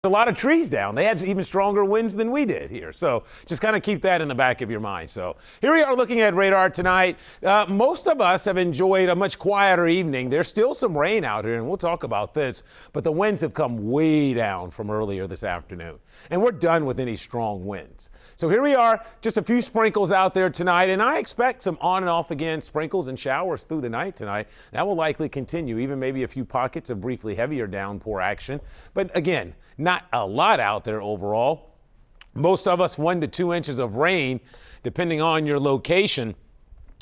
A lot of trees down. They had even stronger winds than we did here. So just kind of keep that in the back of your mind. So here we are looking at radar tonight. Most of us have enjoyed a much quieter evening. There's still some rain out here, and we'll talk about this, but the winds have come way down from earlier this afternoon, and we're done with any strong winds. So here we are, just a few sprinkles out there tonight, and I expect some on and off again sprinkles and showers through the night tonight. That will likely continue, even maybe a few pockets of briefly heavier downpour action. But again, not a lot out there overall. Most of us 1 to 2 inches of rain, depending on your location.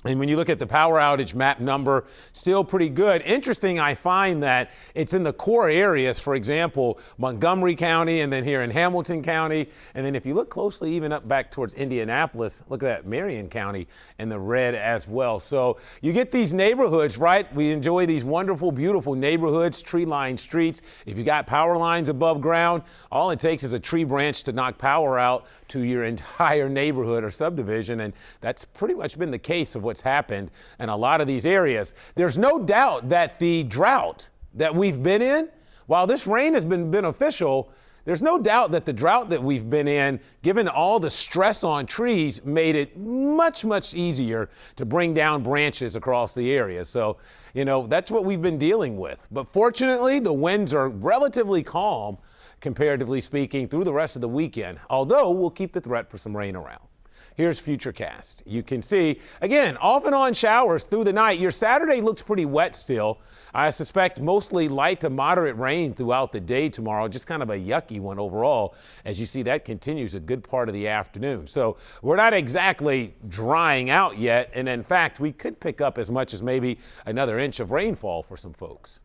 And when you look at the power outage map number, still pretty good. Interesting, I find that it's in the core areas, for example, Montgomery County, and then here in Hamilton County. And then if you look closely, even up back towards Indianapolis, look at that, Marion County in the red as well. So you get these neighborhoods, right? We enjoy these wonderful, beautiful neighborhoods, tree-lined streets. If you got power lines above ground, all it takes is a tree branch to knock power out to your entire neighborhood or subdivision. And that's pretty much been the case of what's happened in a lot of these areas. There's no doubt that the drought that we've been in, while this rain has been beneficial, there's no doubt that the drought that we've been in, given all the stress on trees, made it much, much easier to bring down branches across the area. So, you know, that's what we've been dealing with. But fortunately, the winds are relatively calm, comparatively speaking, through the rest of the weekend, although we'll keep the threat for some rain around. Here's Futurecast. You can see, again, off and on showers through the night. Your Saturday looks pretty wet still. I suspect mostly light to moderate rain throughout the day tomorrow, just kind of a yucky one overall. As you see, that continues a good part of the afternoon. So we're not exactly drying out yet. And in fact, we could pick up as much as maybe another inch of rainfall for some folks.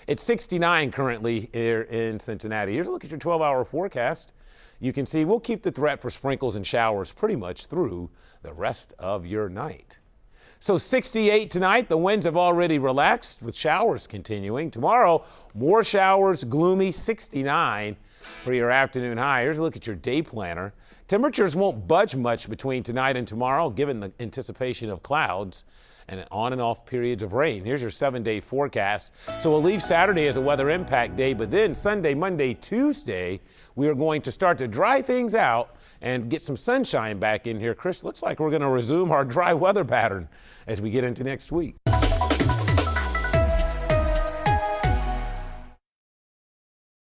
It's 69 currently here in Cincinnati. Here's a look at your 12-hour forecast. You can see we'll keep the threat for sprinkles and showers pretty much through the rest of your night. So 68 tonight. The winds have already relaxed with showers continuing. Tomorrow, more showers, gloomy, 69 for your afternoon high. Here's a look at your day planner. Temperatures won't budge much between tonight and tomorrow, given the anticipation of clouds and on and off periods of rain. Here's your 7-day forecast. So we'll leave Saturday as a weather impact day, but then Sunday, Monday, Tuesday, we are going to start to dry things out and get some sunshine back in here. Chris, looks like we're going to resume our dry weather pattern as we get into next week.